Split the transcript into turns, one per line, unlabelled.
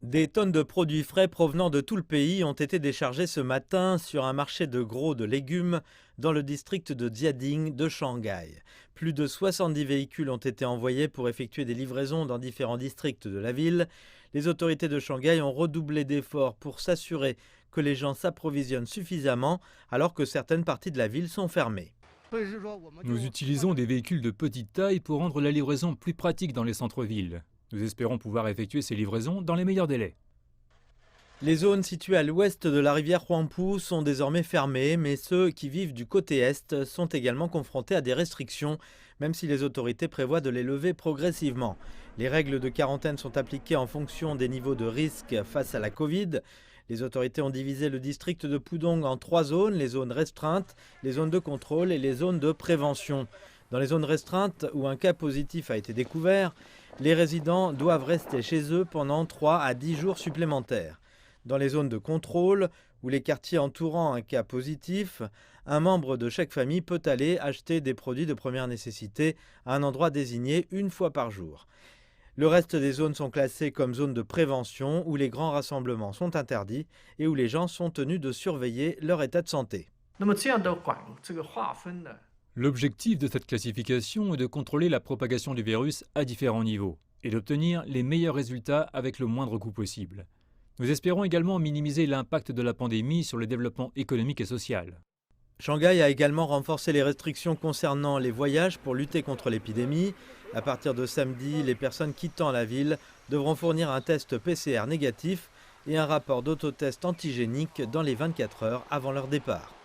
Des tonnes de produits frais provenant de tout le pays ont été déchargées ce matin sur un marché de gros de légumes dans le district de Jiading de Shanghai. Plus de 70 véhicules ont été envoyés pour effectuer des livraisons dans différents districts de la ville. Les autorités de Shanghai ont redoublé d'efforts pour s'assurer que les gens s'approvisionnent suffisamment alors que certaines parties de la ville sont fermées.
Nous utilisons des véhicules de petite taille pour rendre la livraison plus pratique dans les centres-villes. Nous espérons pouvoir effectuer ces livraisons dans les meilleurs délais.
Les zones situées à l'ouest de la rivière Huangpu sont désormais fermées, mais ceux qui vivent du côté est sont également confrontés à des restrictions, même si les autorités prévoient de les lever progressivement. Les règles de quarantaine sont appliquées en fonction des niveaux de risque face à la Covid. Les autorités ont divisé le district de Pudong en 3 zones, les zones restreintes, les zones de contrôle et les zones de prévention. Dans les zones restreintes où un cas positif a été découvert, les résidents doivent rester chez eux pendant 3 à 10 jours supplémentaires. Dans les zones de contrôle, ou les quartiers entourant un cas positif, un membre de chaque famille peut aller acheter des produits de première nécessité à un endroit désigné une fois par jour. Le reste des zones sont classées comme zones de prévention où les grands rassemblements sont interdits et où les gens sont tenus de surveiller leur état de santé.
L'objectif de cette classification est de contrôler la propagation du virus à différents niveaux et d'obtenir les meilleurs résultats avec le moindre coût possible. Nous espérons également minimiser l'impact de la pandémie sur le développement économique et social.
Shanghai a également renforcé les restrictions concernant les voyages pour lutter contre l'épidémie. À partir de samedi, les personnes quittant la ville devront fournir un test PCR négatif et un rapport d'autotest antigénique dans les 24 heures avant leur départ.